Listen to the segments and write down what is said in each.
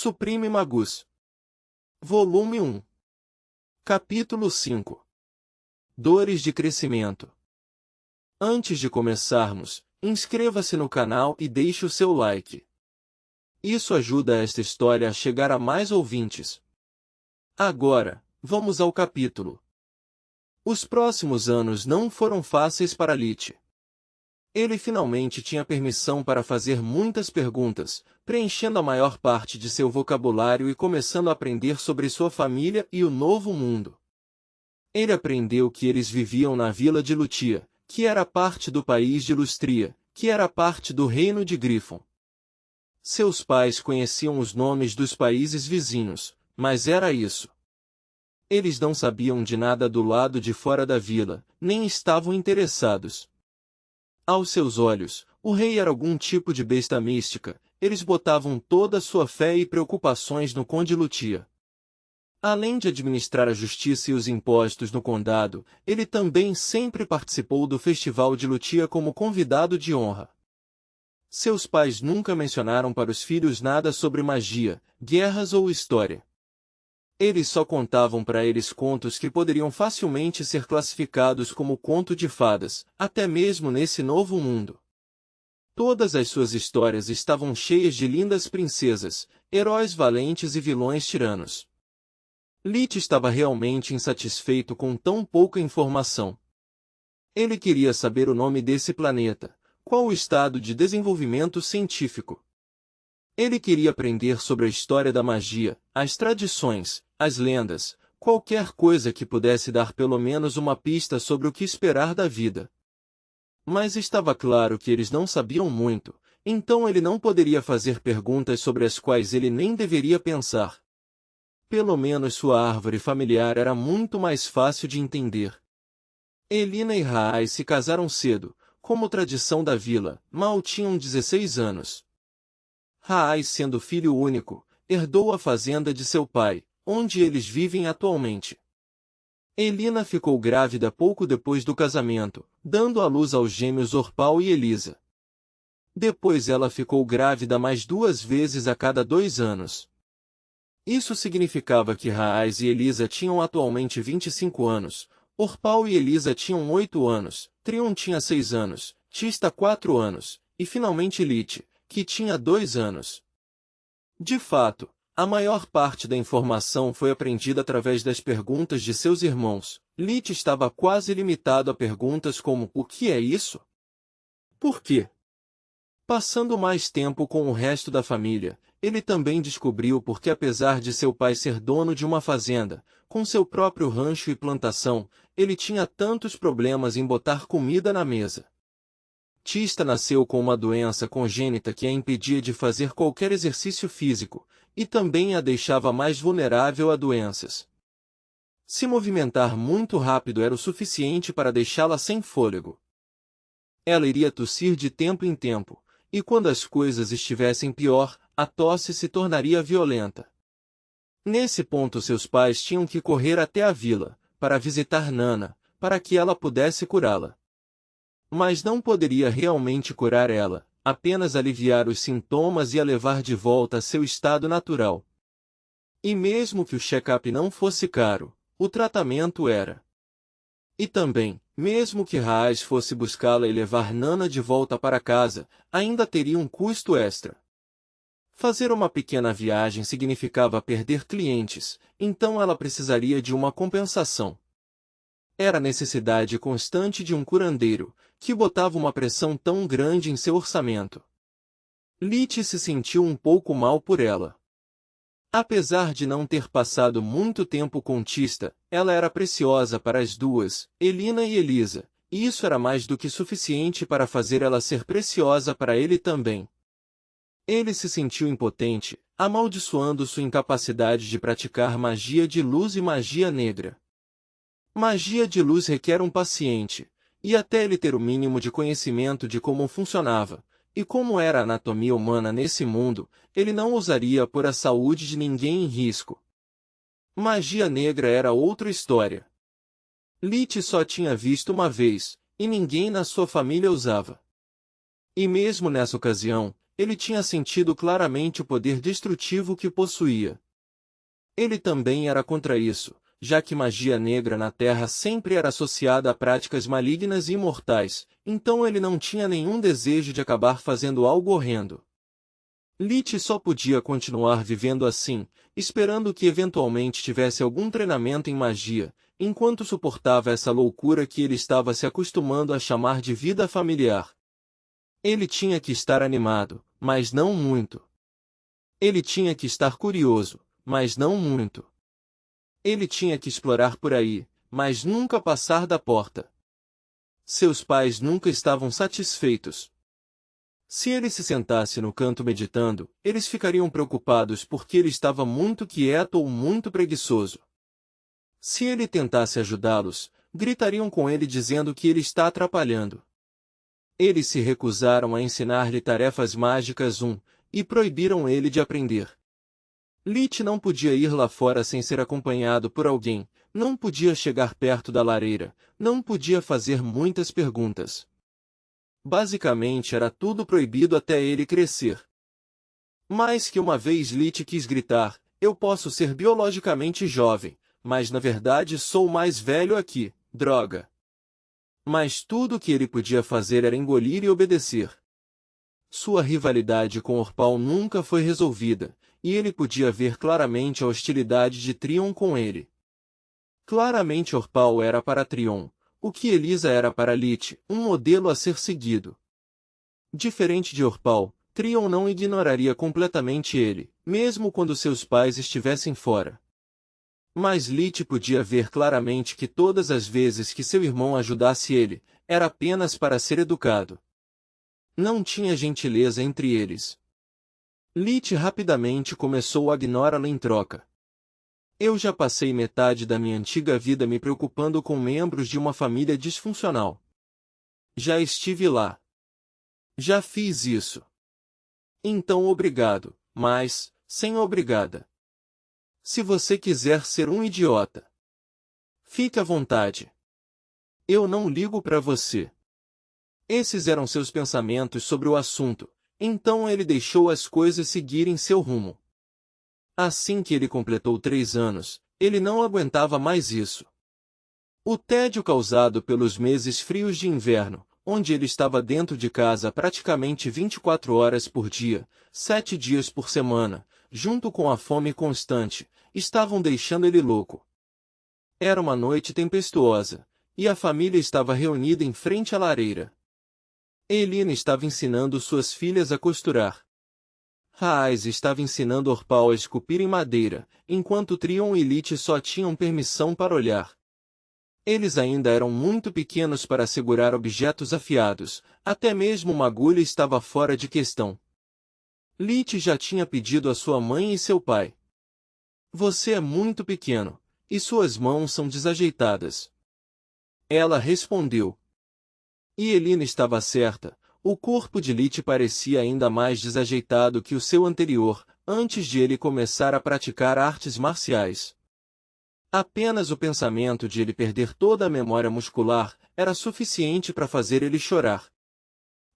Supreme Magus. Volume 1. Capítulo 5. Dores de crescimento. Antes de começarmos, inscreva-se no canal e deixe o seu like. Isso ajuda esta história a chegar a mais ouvintes. Agora, vamos ao capítulo. Os próximos anos não foram fáceis para Lich. Ele finalmente tinha permissão para fazer muitas perguntas, preenchendo a maior parte de seu vocabulário e começando a aprender sobre sua família e o novo mundo. Ele aprendeu que eles viviam na vila de Lutia, que era parte do país de Lustria, que era parte do reino de Gryphon. Seus pais conheciam os nomes dos países vizinhos, mas era isso. Eles não sabiam de nada do lado de fora da vila, nem estavam interessados. Aos seus olhos, o rei era algum tipo de besta mística, eles botavam toda a sua fé e preocupações no conde Lutia. Além de administrar a justiça e os impostos no condado, ele também sempre participou do festival de Lutia como convidado de honra. Seus pais nunca mencionaram para os filhos nada sobre magia, guerras ou história. Eles só contavam para eles contos que poderiam facilmente ser classificados como conto de fadas, até mesmo nesse novo mundo. Todas as suas histórias estavam cheias de lindas princesas, heróis valentes e vilões tiranos. Lich estava realmente insatisfeito com tão pouca informação. Ele queria saber o nome desse planeta, qual o estado de desenvolvimento científico. Ele queria aprender sobre a história da magia, as tradições, as lendas, qualquer coisa que pudesse dar pelo menos uma pista sobre o que esperar da vida. Mas estava claro que eles não sabiam muito, então ele não poderia fazer perguntas sobre as quais ele nem deveria pensar. Pelo menos sua árvore familiar era muito mais fácil de entender. Elina e Rhaais se casaram cedo, como tradição da vila, mal tinham 16 anos. Rhaais, sendo filho único, herdou a fazenda de seu pai, onde eles vivem atualmente. Elina ficou grávida pouco depois do casamento, dando à luz aos gêmeos Orpal e Elisa. Depois ela ficou grávida mais 2 vezes a cada 2 anos. Isso significava que Rhaais e Elisa tinham atualmente 25 anos, Orpal e Elisa tinham 8 anos, Trion tinha 6 anos, Tista 4 anos, e finalmente Lich, que tinha 2 anos. De fato, a maior parte da informação foi aprendida através das perguntas de seus irmãos. Lich estava quase limitado a perguntas como: o que é isso? Por quê? Passando mais tempo com o resto da família, ele também descobriu por que, apesar de seu pai ser dono de uma fazenda, com seu próprio rancho e plantação, ele tinha tantos problemas em botar comida na mesa. Tista nasceu com uma doença congênita que a impedia de fazer qualquer exercício físico, e também a deixava mais vulnerável a doenças. Se movimentar muito rápido era o suficiente para deixá-la sem fôlego. Ela iria tossir de tempo em tempo, e quando as coisas estivessem pior, a tosse se tornaria violenta. Nesse ponto seus pais tinham que correr até a vila, para visitar Nana, para que ela pudesse curá-la. Mas não poderia realmente curar ela, apenas aliviar os sintomas e a levar de volta a seu estado natural. E mesmo que o check-up não fosse caro, o tratamento era. E também, mesmo que Rhaais fosse buscá-la e levar Nana de volta para casa, ainda teria um custo extra. Fazer uma pequena viagem significava perder clientes, então ela precisaria de uma compensação. Era a necessidade constante de um curandeiro, que botava uma pressão tão grande em seu orçamento. Lich se sentiu um pouco mal por ela. Apesar de não ter passado muito tempo com Tista, ela era preciosa para as duas, Elina e Elisa, e isso era mais do que suficiente para fazer ela ser preciosa para ele também. Ele se sentiu impotente, amaldiçoando sua incapacidade de praticar magia de luz e magia negra. Magia de luz requer um paciente, e até ele ter o mínimo de conhecimento de como funcionava, e como era a anatomia humana nesse mundo, ele não ousaria pôr a saúde de ninguém em risco. Magia negra era outra história. Lich só tinha visto uma vez, e ninguém na sua família usava. E mesmo nessa ocasião, ele tinha sentido claramente o poder destrutivo que possuía. Ele também era contra isso, já que magia negra na Terra sempre era associada a práticas malignas e imortais, então ele não tinha nenhum desejo de acabar fazendo algo horrendo. Lich só podia continuar vivendo assim, esperando que eventualmente tivesse algum treinamento em magia, enquanto suportava essa loucura que ele estava se acostumando a chamar de vida familiar. Ele tinha que estar animado, mas não muito. Ele tinha que estar curioso, mas não muito. Ele tinha que explorar por aí, mas nunca passar da porta. Seus pais nunca estavam satisfeitos. Se ele se sentasse no canto meditando, eles ficariam preocupados porque ele estava muito quieto ou muito preguiçoso. Se ele tentasse ajudá-los, gritariam com ele dizendo que ele está atrapalhando. Eles se recusaram a ensinar-lhe tarefas mágicas e proibiram ele de aprender. Lich não podia ir lá fora sem ser acompanhado por alguém, não podia chegar perto da lareira, não podia fazer muitas perguntas. Basicamente era tudo proibido até ele crescer. Mais que uma vez Lich quis gritar, eu posso ser biologicamente jovem, mas na verdade sou o mais velho aqui, droga. Mas tudo o que ele podia fazer era engolir e obedecer. Sua rivalidade com Orpal nunca foi resolvida, e ele podia ver claramente a hostilidade de Trion com ele. Claramente Orpal era para Trion, o que Elisa era para Lich, um modelo a ser seguido. Diferente de Orpal, Trion não ignoraria completamente ele, mesmo quando seus pais estivessem fora. Mas Lich podia ver claramente que todas as vezes que seu irmão ajudasse ele, era apenas para ser educado. Não tinha gentileza entre eles. Lich rapidamente começou a ignorá-lo em troca. Eu já passei metade da minha antiga vida me preocupando com membros de uma família disfuncional. Já estive lá. Já fiz isso. Então obrigado, mas, sem obrigada. Se você quiser ser um idiota, fique à vontade. Eu não ligo para você. Esses eram seus pensamentos sobre o assunto, então ele deixou as coisas seguirem seu rumo. Assim que ele completou 3 anos, ele não aguentava mais isso. O tédio causado pelos meses frios de inverno, onde ele estava dentro de casa praticamente 24 horas por dia, 7 dias por semana, junto com a fome constante, estavam deixando ele louco. Era uma noite tempestuosa, e a família estava reunida em frente à lareira. Elina estava ensinando suas filhas a costurar. Raiz estava ensinando Orpal a esculpir em madeira, enquanto Trion e Lich só tinham permissão para olhar. Eles ainda eram muito pequenos para segurar objetos afiados, até mesmo uma agulha estava fora de questão. Lich já tinha pedido a sua mãe e seu pai. Você é muito pequeno, e suas mãos são desajeitadas. Ela respondeu. E Elina estava certa. O corpo de Lich parecia ainda mais desajeitado que o seu anterior, antes de ele começar a praticar artes marciais. Apenas o pensamento de ele perder toda a memória muscular era suficiente para fazer ele chorar.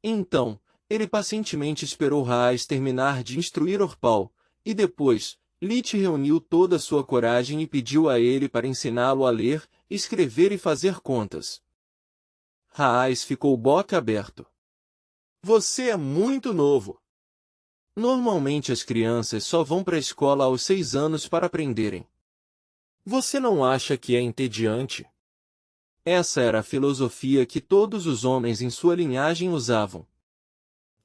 Então, ele pacientemente esperou Raiz terminar de instruir Orpal, e depois, Lich reuniu toda a sua coragem e pediu a ele para ensiná-lo a ler, escrever e fazer contas. Raiz ficou boca aberto. Você é muito novo. Normalmente as crianças só vão para a escola aos 6 anos para aprenderem. Você não acha que é entediante? Essa era a filosofia que todos os homens em sua linhagem usavam.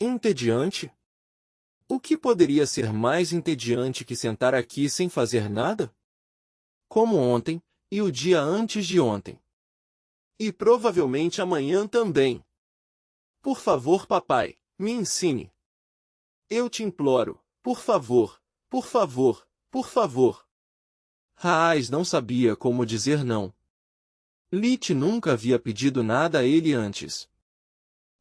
Entediante? O que poderia ser mais entediante que sentar aqui sem fazer nada? Como ontem, e o dia antes de ontem. E provavelmente amanhã também. Por favor, papai, me ensine. Eu te imploro, por favor, por favor, por favor. Raiz não sabia como dizer não. Lich nunca havia pedido nada a ele antes.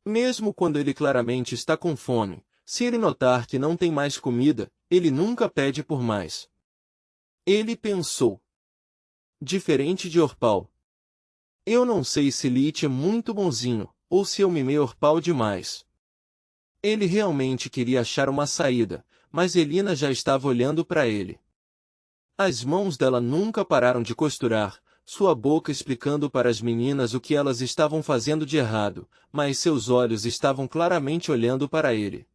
Mesmo quando ele claramente está com fome, se ele notar que não tem mais comida, ele nunca pede por mais. Ele pensou. Diferente de Orpal. Eu não sei se Lich é muito bonzinho, ou se eu mimei Orpal demais. Ele realmente queria achar uma saída, mas Elina já estava olhando para ele. As mãos dela nunca pararam de costurar, sua boca explicando para as meninas o que elas estavam fazendo de errado, mas seus olhos estavam claramente olhando para ele.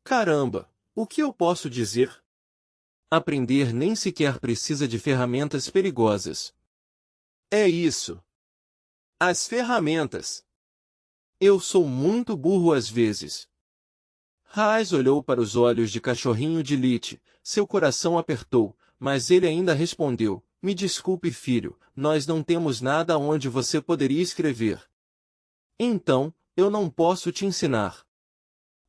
Caramba, o que eu posso dizer? Aprender nem sequer precisa de ferramentas perigosas. É isso. As ferramentas. Eu sou muito burro às vezes. Raiz olhou para os olhos de cachorrinho de Lit, seu coração apertou, mas ele ainda respondeu, me desculpe filho, nós não temos nada onde você poderia escrever. Então, eu não posso te ensinar.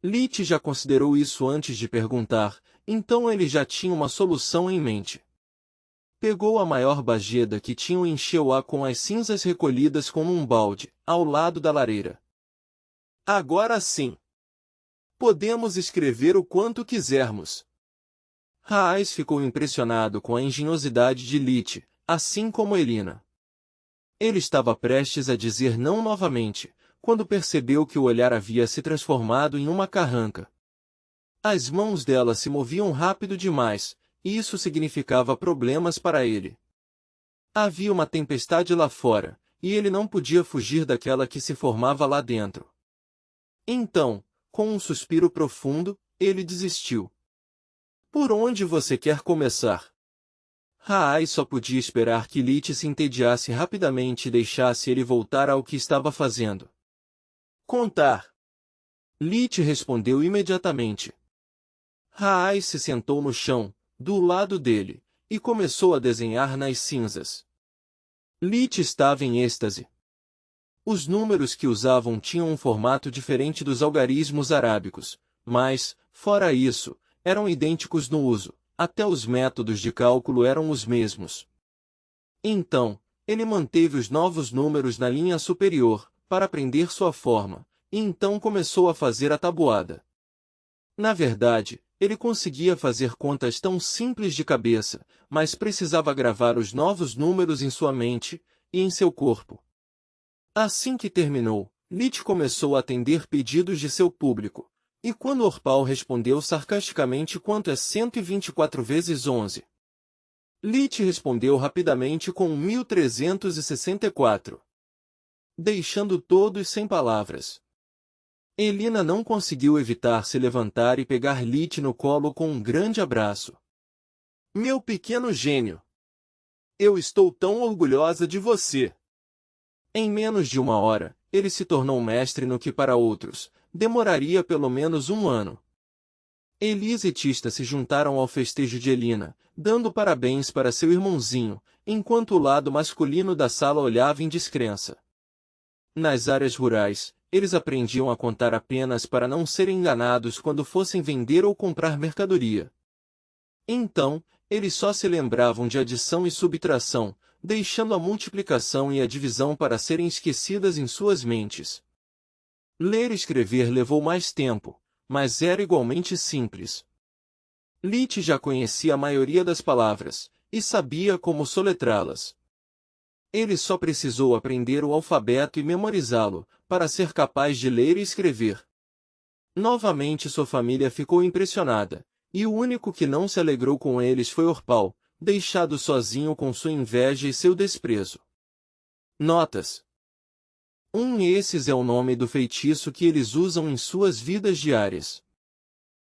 Lit já considerou isso antes de perguntar, então ele já tinha uma solução em mente. Pegou a maior bajeda que tinham e encheu-a com as cinzas recolhidas como um balde, ao lado da lareira. Agora sim. Podemos escrever o quanto quisermos. Raiz ficou impressionado com a engenhosidade de Lit, assim como Elina. Ele estava prestes a dizer não novamente, quando percebeu que o olhar havia se transformado em uma carranca. As mãos dela se moviam rápido demais, e isso significava problemas para ele. Havia uma tempestade lá fora, e ele não podia fugir daquela que se formava lá dentro. Então, com um suspiro profundo, ele desistiu. Por onde você quer começar? Raiz só podia esperar que Lit se entediasse rapidamente e deixasse ele voltar ao que estava fazendo. Contar. Lit respondeu imediatamente. Raiz se sentou no chão, do lado dele, e começou a desenhar nas cinzas. Lit estava em êxtase. Os números que usavam tinham um formato diferente dos algarismos arábicos, mas, fora isso, eram idênticos no uso, até os métodos de cálculo eram os mesmos. Então, ele manteve os novos números na linha superior, para aprender sua forma, e então começou a fazer a tabuada. Na verdade, ele conseguia fazer contas tão simples de cabeça, mas precisava gravar os novos números em sua mente e em seu corpo. Assim que terminou, Lit começou a atender pedidos de seu público, e quando Orpal respondeu sarcasticamente quanto é 124 vezes 11, Lit respondeu rapidamente com 1364, deixando todos sem palavras. Elina não conseguiu evitar se levantar e pegar Lit no colo com um grande abraço. Meu pequeno gênio! Eu estou tão orgulhosa de você! Em menos de uma hora, ele se tornou mestre no que para outros demoraria pelo menos um ano. Elisa e Tista se juntaram ao festejo de Elina, dando parabéns para seu irmãozinho, enquanto o lado masculino da sala olhava em descrença. Nas áreas rurais, eles aprendiam a contar apenas para não serem enganados quando fossem vender ou comprar mercadoria. Então, eles só se lembravam de adição e subtração, deixando a multiplicação e a divisão para serem esquecidas em suas mentes. Ler e escrever levou mais tempo, mas era igualmente simples. Lit já conhecia a maioria das palavras, e sabia como soletrá-las. Ele só precisou aprender o alfabeto e memorizá-lo, para ser capaz de ler e escrever. Novamente sua família ficou impressionada, e o único que não se alegrou com eles foi Orpal, deixado sozinho com sua inveja e seu desprezo. Notas. Esses é o nome do feitiço que eles usam em suas vidas diárias.